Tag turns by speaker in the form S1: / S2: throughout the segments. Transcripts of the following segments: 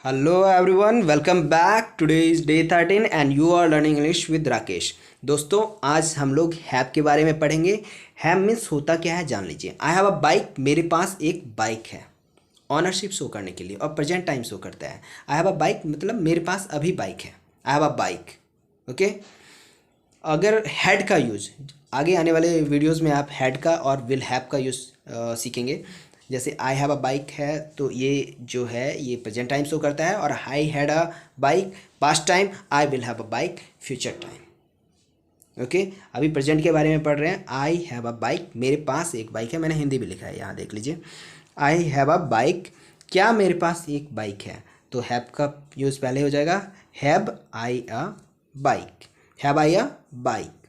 S1: Hello everyone, welcome back. Today is day 13 and you are learning English with Rakesh. दोस्तों आज हम लोग have के बारे में पढ़ेंगे। हैव मीन्स होता क्या है जान लीजिए। आई हैव अ बाइक, मेरे पास एक बाइक है। ऑनरशिप शो करने के लिए और प्रेजेंट टाइम शो करता है। आई हैव अ बाइक मतलब मेरे पास अभी बाइक है। I have a bike. Okay. अगर हैड का यूज आगे आने वाले वीडियोस में आप हैड का और विल हैव का यूज सीखेंगे। जैसे आई हैव अ बाइक है तो ये जो है ये प्रेजेंट टाइम शो करता है, और I had a bike past time, I will have a bike future time. Okay, अभी प्रेजेंट के बारे में पढ़ रहे हैं। आई हैव अ बाइक, मेरे पास एक बाइक है। मैंने हिंदी भी लिखा है, यहाँ देख लीजिए। आई हैव अ बाइक, क्या मेरे पास एक बाइक है। तो हैव का यूज़ पहले हो जाएगा। Have I a bike, have I a bike.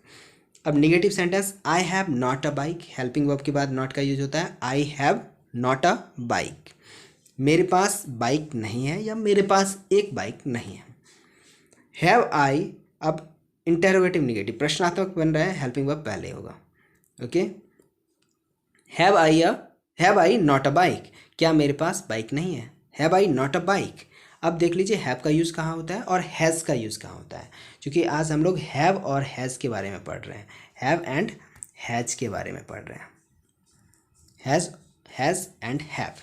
S1: अब negative sentence, I have not a bike, helping verb के बाद नॉट का यूज होता है। I have not a bike, मेरे पास बाइक नहीं है या मेरे पास एक बाइक नहीं है। हैव आई, अब इंटेरोगेटिव निगेटिव प्रश्नात्मक बन रहा है, हेल्पिंग वर्ब पहले होगा। Okay. Have I not a bike, क्या मेरे पास बाइक नहीं है। Have I not a bike. अब देख लीजिए हैव का यूज़ कहाँ होता है और हैज़ का यूज़ कहाँ होता है, क्योंकि आज हम लोग हैव और हैज़ के बारे में पढ़ रहे हैं। हैव एंड हैज़ के बारे में पढ़ रहे हैं। Has and have.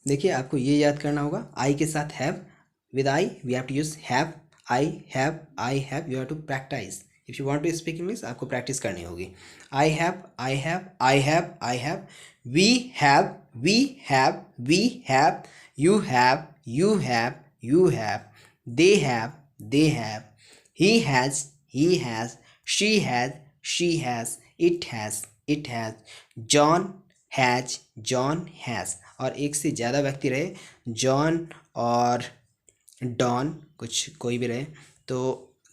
S1: देखिए आपको ये याद करना होगा, आई के साथ have, with I we have to use have. I have, you have to practice. If you want to speak English आपको प्रैक्टिस करनी होगी। I have, I have, I have, I have. We have, we have, we have. You have, you have, you have. They have, they have. He has, he has. She has, she has. It has, it has. John has, John has. और एक से ज़्यादा व्यक्ति रहे, John और don, कुछ कोई भी रहे, तो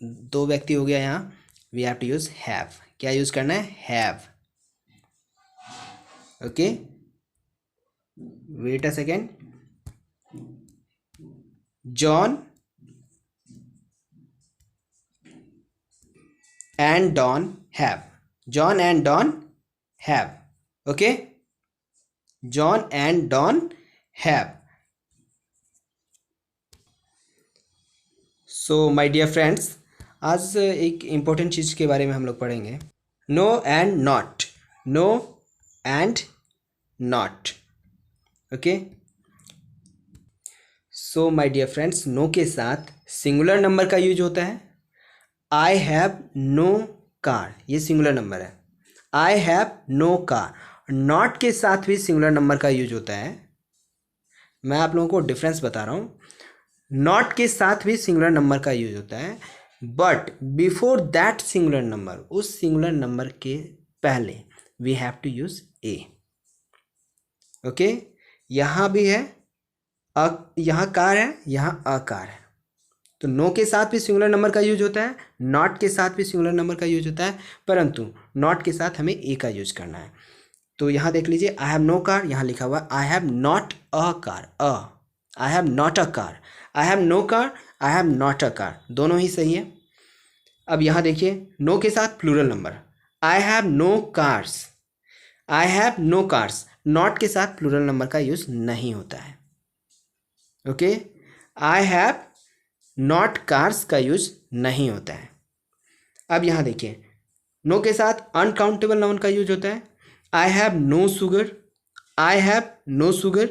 S1: दो व्यक्ति हो गया यहाँ। We have to use have. क्या यूज़ करना है, have. Okay, wait a second. John and Don have, John and Don have. Okay, John and Don have. So my dear friends, आज एक इम्पोर्टेंट चीज़ के बारे में हम लोग पढ़ेंगे। No and not, no and not. Okay. So my dear friends, no के साथ सिंगुलर नंबर का यूज होता है। आई हैव नो कार, ये सिंगुलर नंबर है। I have no car. Not के साथ भी सिंगुलर नंबर का यूज होता है। मैं आप लोगों को डिफरेंस बता रहा हूँ। नॉट के साथ भी सिंगुलर नंबर का यूज होता है, but before that singular number, उस सिंगुलर नंबर के पहले we have to use a. Okay, यहाँ भी है यहाँ कार है, यहाँ अकार है। तो नो के साथ भी सिंगुलर नंबर का यूज होता है, नॉट के साथ भी सिंगुलर नंबर का यूज होता है, परंतु नॉट के साथ हमें ए का यूज करना है। तो यहाँ देख लीजिए, आई हैव नो कार, यहाँ लिखा हुआ I have not a car. I have not a car, I have no car, I have not a car, दोनों ही सही है। अब यहाँ देखिए, नो के साथ plural number, I have no cars, I have no cars. Not के साथ प्लूरल नंबर का यूज नहीं होता है। Okay, I have not cars का यूज नहीं होता है। अब यहाँ देखिए, नो के साथ अनकाउंटेबल नाउन का यूज होता है। I have no sugar, I have no sugar.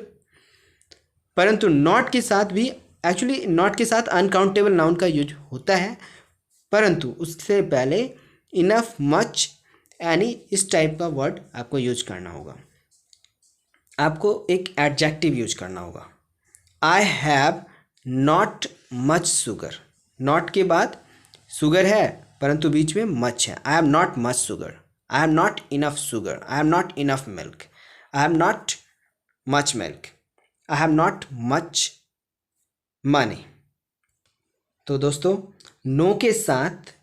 S1: परंतु नॉट के साथ भी, एक्चुअली नॉट के साथ अनकाउंटेबल नाउन का यूज होता है, परंतु उससे पहले इनफ, मच, एनी, इस टाइप का वर्ड आपको यूज करना होगा। आपको एक एडजेक्टिव यूज करना होगा। आई have not much sugar, not के बाद शुगर है परंतु बीच में मच है। I have not much sugar, I have not enough sugar, I have not enough milk, I have not much milk, I have not much money. तो दोस्तों, no के साथ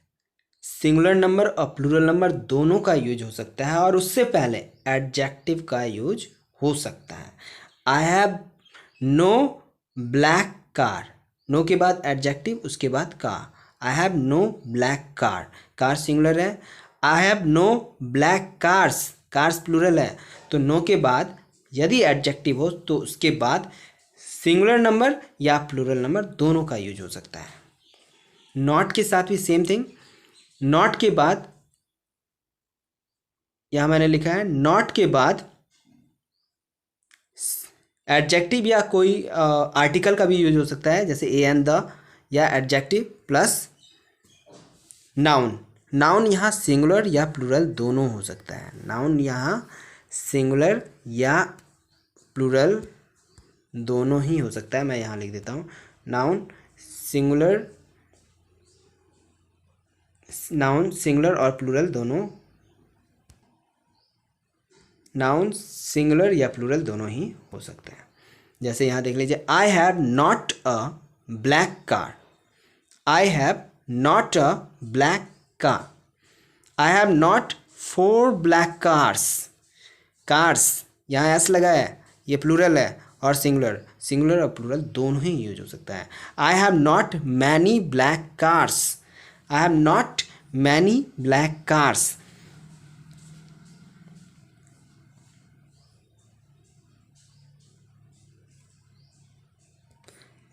S1: सिंगुलर नंबर और प्लूरल नंबर दोनों का use हो सकता है, और उससे पहले एडजेक्टिव का यूज हो सकता है। I have no black car, no के बाद एडजेक्टिव, उसके बाद car. I have no black car, car singular है। I have no black cars, cars plural है। तो नो के बाद यदि एडजेक्टिव हो तो उसके बाद सिंगुलर नंबर या प्लूरल नंबर दोनों का यूज हो सकता है। नॉट के साथ भी सेम थिंग। नॉट के बाद यहाँ मैंने लिखा है नॉट के बाद एडजेक्टिव या कोई आर्टिकल का भी यूज हो सकता है, जैसे ए एन द, या एडजेक्टिव प्लस नाउन। नाउन यहाँ सिंगुलर या प्लूरल दोनों हो सकता है। नाउन यहाँ सिंगुलर या प्लूरल दोनों ही हो सकता है। मैं यहाँ लिख देता हूँ नाउन सिंगुलर और प्लूरल दोनों, नाउन सिंगुलर या प्लूरल दोनों ही हो सकते हैं। जैसे यहाँ देख लीजिए, आई have not a black car. I have not a black car. I have not 4 black cars. Cars यहाँ एस लगा है, ये प्लूरल है और सिंगुलर और प्लूरल दोनों ही यूज हो सकता है। I have not many black cars. I have not many black cars.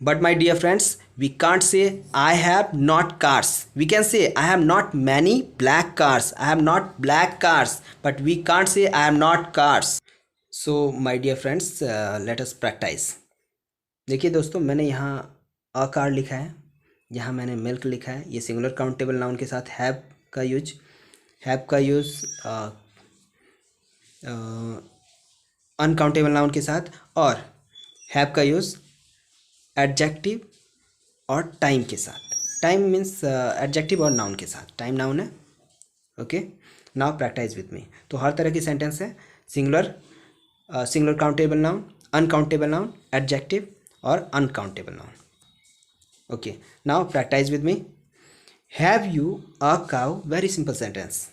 S1: But my dear friends, we can't say I have not cars. We can say I have not many black cars. I have not black cars. But we can't say I have not cars. So my dear friends, let us practice. देखिए दोस्तों, मैंने यहाँ a car लिखा है, यहाँ मैंने milk लिखा है। ये सिंगुलर काउंटेबल नाउन के साथ हैव का यूज अनकाउंटेबल नाउन के साथ, और हैव का यूज़ एडजेक्टिव और टाइम के साथ। टाइम मीन्स एडजेक्टिव और नाउन के साथ। टाइम नाउन है। Okay, now practice with me. तो हर तरह की सेंटेंस है, singular countable noun, uncountable noun, adjective और uncountable noun. Okay, now practice with me. Have you a cow? Very simple sentence.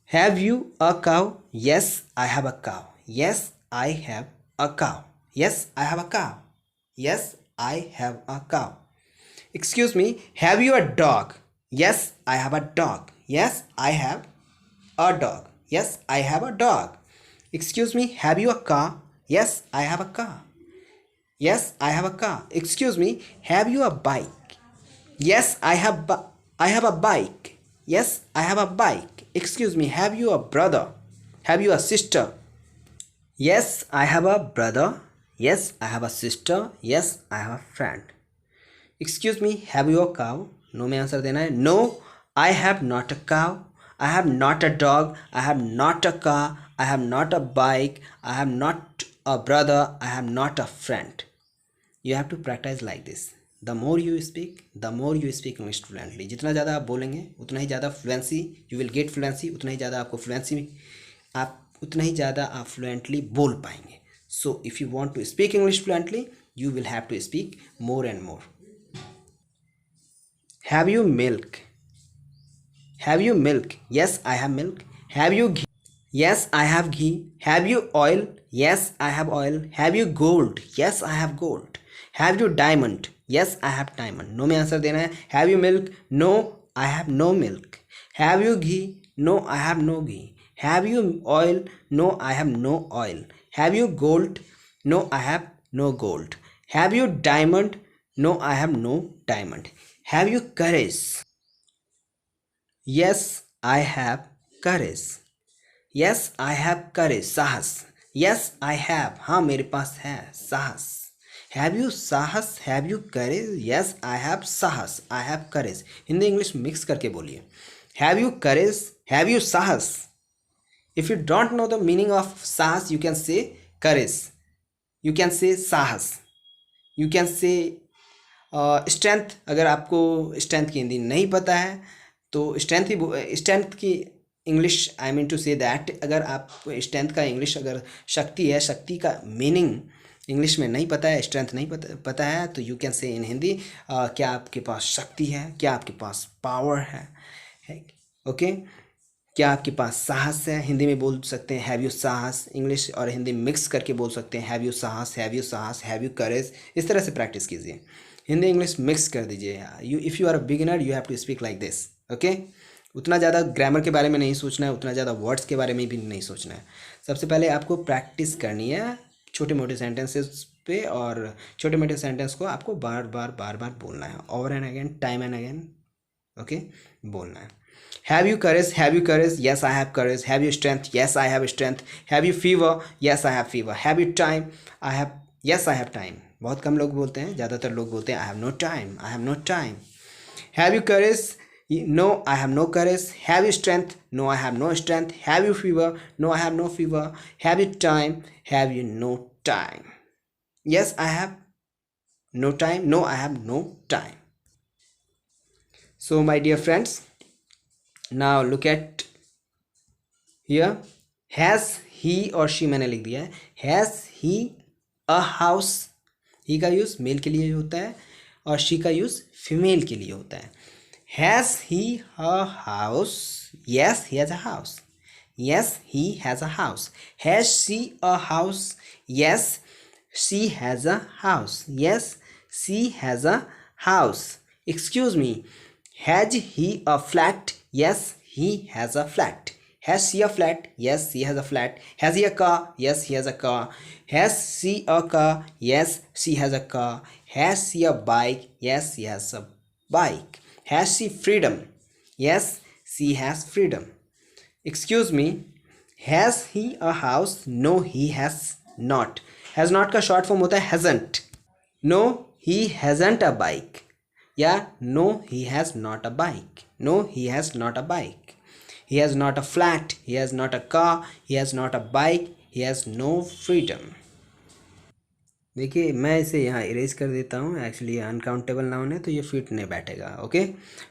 S1: Have you a cow? Yes I have a cow. Yes I have a cow. Yes I have a cow. Yes, I have a cow. Excuse me, have you a dog? Yes, I have a dog. Yes, I have a dog. Yes, I have a dog. Excuse me, have you a car? Yes, I have a car. Yes, I have a car. Excuse me, have you a bike? Yes, I have a bike. Yes, I have a bike. Excuse me, have you a brother? Have you a sister? Yes, I have a brother. Yes, I have a sister. Yes, I have a friend. Excuse me, have you a cow? No में answer देना है। No, I have not a cow. I have not a dog. I have not a car. I have not a bike. I have not a brother. I have not a friend. You have to practice like this. The more you speak English fluently. जितना ज़्यादा आप बोलेंगे उतना ही ज़्यादा fluency you will get fluency, उतना ही ज़्यादा आपको fluency उतना ही ज़्यादा आप fluently बोल पाएंगे. So if you want to speak English fluently, you will have to speak more and more. Have you milk? Have you milk? Yes, I have milk. Have you ghee? Yes, I have ghee. Have you oil? Yes, I have oil. Have you gold? Yes, I have gold. Have you diamond? Yes, I have diamond. No में answer देना है। Have you milk? No, I have no milk. Have you ghee? No, I have no ghee. Have you oil? No, I have no oil. Have you gold? No, I have no gold. Have you diamond? No, I have no diamond. Have you courage? Yes, I have courage. Yes, I have courage. साहस. Yes, I have. हाँ मेरे पास है साहस. Have you साहस? Have you courage? Yes, I have साहस. I have courage. Hindi English mix करके बोलिए. Have you courage? Have you साहस? If you don't know the meaning of साहस, you can say courage. You can say साहस. You can say strength. अगर आपको strength की हिंदी नहीं पता है तो strength की English, I mean to say that, अगर आप strength का इंग्लिश, अगर शक्ति है, शक्ति का मीनिंग इंग्लिश में नहीं पता है, स्ट्रेंथ नहीं पता है, तो यू कैन से इन हिंदी क्या आपके पास शक्ति है, क्या आपके पास पावर है, ओके, क्या आपके पास साहस है. हिंदी में बोल सकते हैं हैव यू साहस, इंग्लिश और हिंदी मिक्स करके बोल सकते हैं हैव यू साहस, हैव यू साहस, हैव यू करेज. इस तरह से प्रैक्टिस कीजिए, हिंदी इंग्लिश मिक्स कर दीजिए. If you are a beginner you have to speak like this, okay. उतना ज़्यादा ग्रामर के बारे में नहीं सोचना है, उतना ज़्यादा वर्ड्स के बारे में भी नहीं सोचना है. सबसे पहले आपको प्रैक्टिस करनी है छोटे मोटे सेंटेंसेस पे, और छोटे मोटे सेंटेंस को आपको बार बार बोलना है, over and again, time and again, okay, बोलना है। Have you courage, have you courage, yes I have courage. Have you strength, yes I have strength. Have you fever, yes I have fever. Have you time, I have, yes I have time. बहुत कम लोग बोलते हैं, ज़्यादातर लोग बोलते हैं I have no time, I have no time. Have you courage, no I have no courage. Have you strength? No I have no strength. Have you fever? No I have no fever. Have you time? Have you no time? Yes I have no time. No I have no time. So my dear friends, now look at here. Has he or she, मैंने लिख दिया है has he a house. ही का use mail के लिए होता है और शी का यूज़ फीमेल के लिए होता है। Has he a house? Yes, he has a house. Yes, he has a house. Has she a house? Yes, she has a house. Yes, she has a house. Excuse me. Has he a flat? Yes, he has a flat. Has she a flat? Yes, she has a flat. Has he a car? Yes, he has a car. Has she a car? Yes, she has a car. Has she a bike? Yes, she has a bike. Has she freedom? Yes, she has freedom. Excuse me. Has he a house? No, he has not. Has not का short form होता है hasn't. No, he hasn't a bike. या no, he has not a bike. No, he has not a bike. He has not a flat. He has not a car. He has not a bike. He has no freedom. देखिए मैं इसे यहाँ erase कर देता हूँ, actually ये uncountable noun है तो ये फिट नहीं बैठेगा। ओके,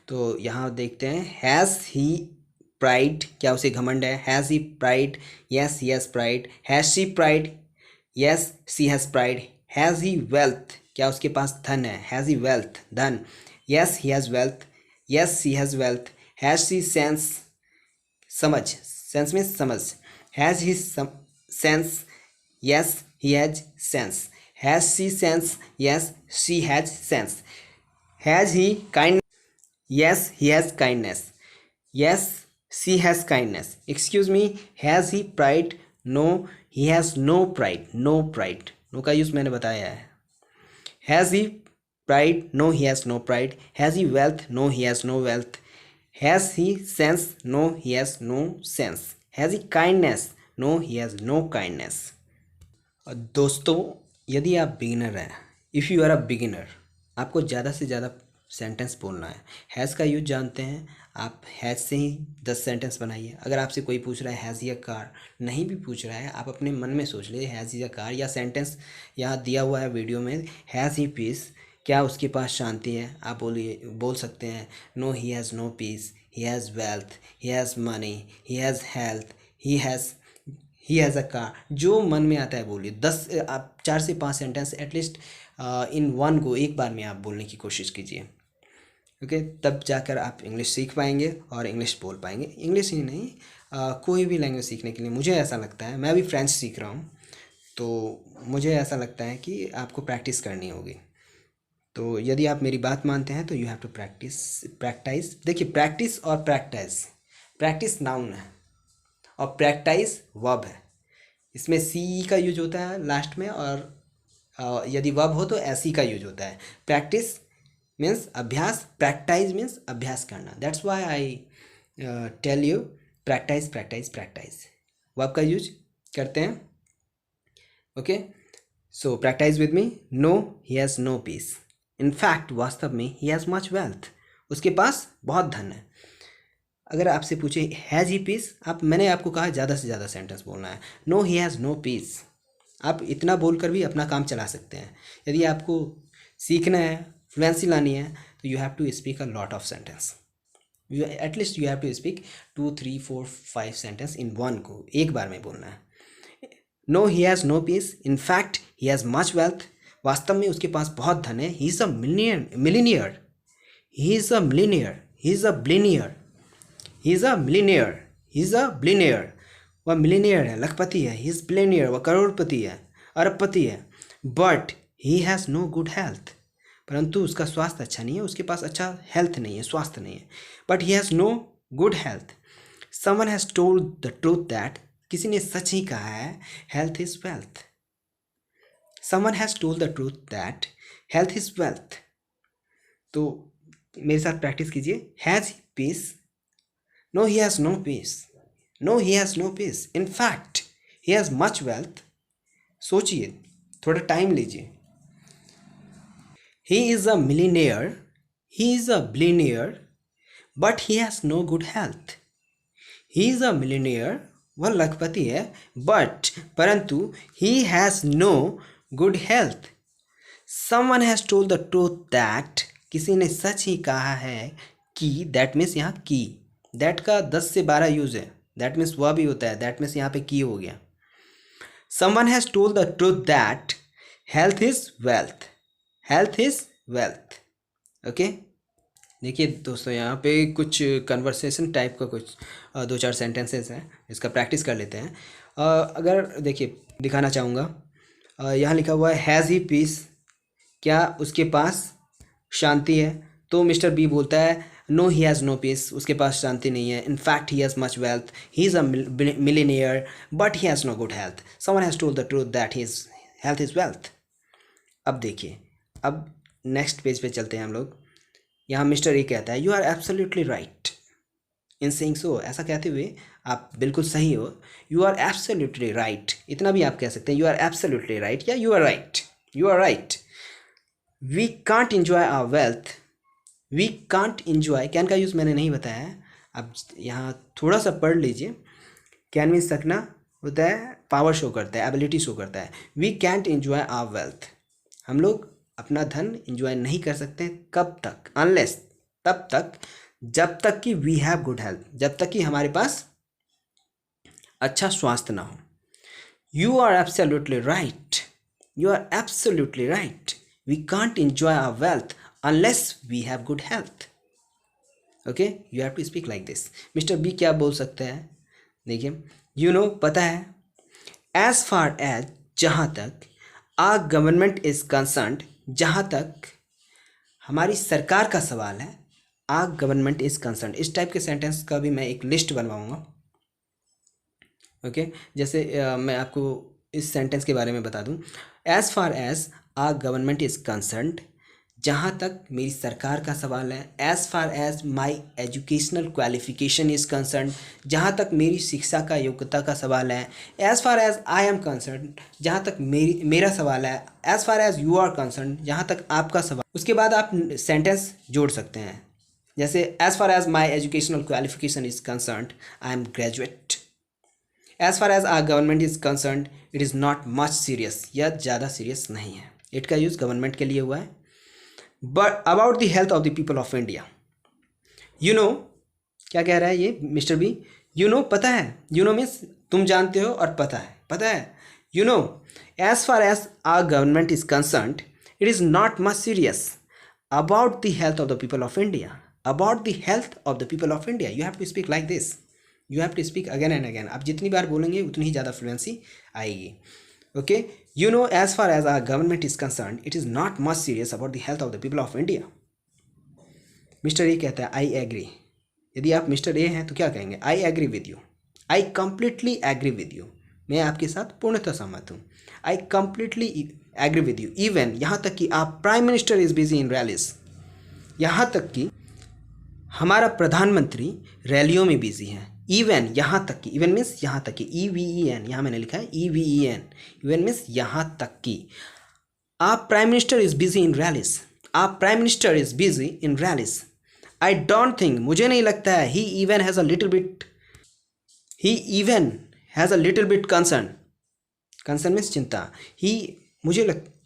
S1: तो यहाँ देखते हैं हैज़ ही प्राइड, क्या उसे घमंड है? Has he pride? Yes he has pride. Has she pride? Yes she has pride. Has he wealth, क्या उसके पास धन है? हैज़ ही वेल्थ, धन? Yes he has wealth. Yes she has wealth. Has she sense, समझ, sense means समझ। Has he sense? Yes he has sense. Has she sense? Yes, she has sense. Has he kindness? Yes, he has kindness. Yes, she has kindness. Excuse me, has he pride? No, he has no pride. No pride. No का use मैंने बताया है। Has he pride? No, he has no pride. Has he wealth? No, he has no wealth. Has he sense? No, he has no sense. Has he kindness? No, he has no kindness. दोस्तों, यदि आप beginner हैं, if you are a beginner, आपको ज़्यादा से ज़्यादा sentence बोलना है। हैज़ का यूज जानते हैं आप, हैज़ से ही 10 सेंटेंस बनाइए। अगर आपसे कोई पूछ रहा है हैज़ ही अ कार, नहीं भी पूछ रहा है, आप अपने मन में सोच लीजिए हैज़ ही अ कार, या सेंटेंस यहाँ दिया हुआ है वीडियो में, हैज़ ही पीस, क्या उसके पास शांति है? आप बोल सकते हैं no he has no peace, he has wealth, he has money, he has health, he has a car. जो मन में आता है बोलिए। 10 आप 4 से 5 सेंटेंस एटलीस्ट इन वन को एक बार में आप बोलने की कोशिश कीजिए। ओके, तब जाकर आप इंग्लिश सीख पाएंगे और इंग्लिश बोल पाएंगे। इंग्लिश ही नहीं, कोई भी लैंग्वेज सीखने के लिए मुझे ऐसा लगता है, मैं भी फ्रेंच सीख रहा हूँ, तो मुझे ऐसा लगता है कि आपको प्रैक्टिस करनी होगी। तो यदि आप मेरी बात मानते हैं तो यू हैव टू प्रैक्टिस। देखिए, प्रैक्टिस और प्रैक्टिस नाउन है और प्रैक्टिस वर्ब है। इसमें सी का यूज होता है लास्ट में, और यदि वर्ब हो तो एसी का यूज होता है। प्रैक्टिस मीन्स अभ्यास, प्रैक्टिस मीन्स अभ्यास करना। That's why I tell you practice. Verb का यूज करते हैं। Okay, so practice with me. No, he has no peace. In fact वास्तव में ही हैज़ मच वेल्थ, उसके पास बहुत धन है। अगर आपसे पूछे हैज़ ही पीस, मैंने आपको कहा ज़्यादा से ज़्यादा सेंटेंस बोलना है। No he has no peace, आप इतना बोलकर भी अपना काम चला सकते हैं। यदि आपको सीखना है, फ्लुएंसी लानी है, तो you have to speak a lot of sentence. At least you have to speak 2, 3, 4, 5 sentence in one को, एक बार में बोलना है। No he has no peace, in fact he has much wealth, वास्तव में उसके पास बहुत धन है। He is a millionaire, he is a millionaire, he is a billionaire, he is a millionaire, he is a billionaire. वह मिलीनियर है, लखपति है। ही इज़ बिलियनियर, वह करोड़पति है, अरबपति है। But he has no good health, परंतु उसका स्वास्थ्य अच्छा नहीं है, उसके पास अच्छा हेल्थ नहीं है, स्वास्थ्य नहीं है। But he has no good health. Someone has told the truth that, किसी ने सच ही कहा है, health is wealth. Someone has told the truth that health is wealth. तो मेरे साथ प्रैक्टिस कीजिए। Has he peace? No he has no peace. No he has no peace. In fact he has much wealth. सोचिए, थोड़ा time लीजिए। He is a millionaire, he is a billionaire, but he has no good health. He is a millionaire, वह लखपति है, but परंतु he has no good health. Someone has told the truth that, किसी ने सच ही कहा है कि, दैट मीन्स यहाँ की, दैट का 10 से 12 यूज है, दैट मीन्स वह भी होता है, दैट मीन्स यहाँ पे की हो गया। Someone has told the truth that health is wealth, health is wealth. Okay, देखिए दोस्तों, यहाँ पे कुछ कन्वर्सेशन टाइप का कुछ 2-4 सेंटेंसेस हैं, इसका प्रैक्टिस कर लेते हैं। अगर देखिए दिखाना चाहूँगा, यहाँ लिखा हुआ है हैज़ ही पीस, क्या उसके पास शांति है? तो मिस्टर बी बोलता है no he has no peace, उसके पास शांति नहीं है। In fact he has much wealth, he is a millionaire, but he has no good health. Someone has told the truth that his health is wealth. अब देखिए, अब next page पे चलते हैं हम लोग। यहाँ मिस्टर ए कहता है you are absolutely right in saying so, ऐसा कहते हुए आप बिल्कुल सही हो। यू आर एब्सोल्युटली राइट, इतना भी आप कह सकते हैं, यू आर एब्सोल्युटली राइट या you are right, you are right. We can't enjoy our wealth, we can't enjoy, can का यूज़ मैंने नहीं बताया है, अब यहाँ थोड़ा सा पढ़ लीजिए। कैन मीन सकना होता है, पावर शो करता है, एबिलिटी शो करता है। We can't enjoy our wealth, हम लोग अपना धन इंजॉय नहीं कर सकते। कब तक? अनलेस, तब तक जब तक कि वी हैव गुड हेल्थ, जब तक कि हमारे पास अच्छा स्वास्थ्य ना हो। You are absolutely right, you are absolutely right, we can't enjoy our wealth unless we have good health. Okay, you have to speak like this. Mister B क्या बोल सकते हैं? देखिए, यू नो, पता है, एज फार एज, जहाँ तक, आ government is concerned, जहाँ तक हमारी सरकार का सवाल है, आ गवर्नमेंट इज कंसर्न्ड। इस टाइप के सेंटेंस का भी मैं एक लिस्ट बनवाऊंगा। ओके, जैसे मैं आपको इस सेंटेंस के बारे में बता दूं। As far as our government is concerned, जहाँ तक मेरी सरकार का सवाल है। As far as my educational qualification is concern, जहाँ तक मेरी शिक्षा का योग्यता का सवाल है। As far as I am concern, जहाँ तक मेरा सवाल है। As far as you are concern, जहाँ तक आपका सवाल। उसके बाद आप सेंटेंस जोड़ सकते हैं, जैसे as far as my educational qualification is concern, I am graduate. As far as our government is concern, it is not much serious, यह ज़्यादा सीरियस नहीं है। इट का यूज़ गवर्नमेंट के लिए हुआ है। But about the health of the people of India, you know, क्या कह रहा है ये मिस्टर बी? यू नो, पता है। यू नो मीन्स तुम जानते हो, और पता है, पता है। You know, as far as our government is concerned, it is not much serious about the health of the people of India, about the health of the people of India. You have to speak like this, you have to speak again and again. आप जितनी बार बोलेंगे उतनी ही ज़्यादा fluency आएगी। Okay, you know, as far as our government is concerned, it is not much serious about the health of the people of India. Mister A कहता है आई एग्री। यदि आप मिस्टर ए हैं तो क्या कहेंगे? I agree with you, I completely agree with you, मैं आपके साथ पूर्णतः सहमत हूँ। I completely agree with you, even, यहाँ तक कि आप prime minister is busy in rallies, यहाँ तक कि हमारा प्रधानमंत्री रैलियों में बिजी हैं। इवन, यहाँ तक कि, इवन मीन्स यहाँ तक कि, EVEN, यहाँ मैंने लिखा है EVEN, इवन मीन्स यहाँ तक कि आप prime minister is busy in rallies, आप prime minister is busy in rallies. I don't think, मुझे नहीं लगता है, he even has a little bit concern, concern means चिंता।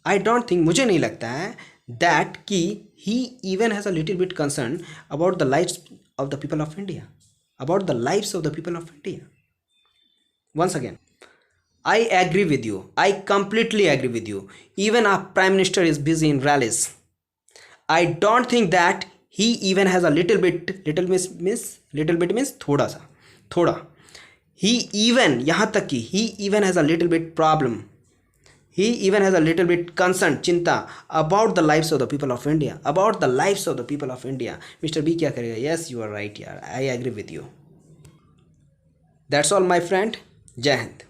S1: आई डोंट थिंक, मुझे नहीं लगता है, दैट कि he even has a little bit concern about the lives of the people of India, about the lives of the people of India. Once again, I agree with you, I completely agree with you, even our prime minister is busy in rallies. I don't think that he even has a little bit means थोड़ा सा, थोड़ा। he even, यहाँ तक कि he even has a little bit problem, he even has a little bit concern, चिंता, about the lives of the people of India, about the lives of the people of India. Mr. B क्या करेगा? Yes, you are right यार, I agree with you. That's all my friend. जय हिंद।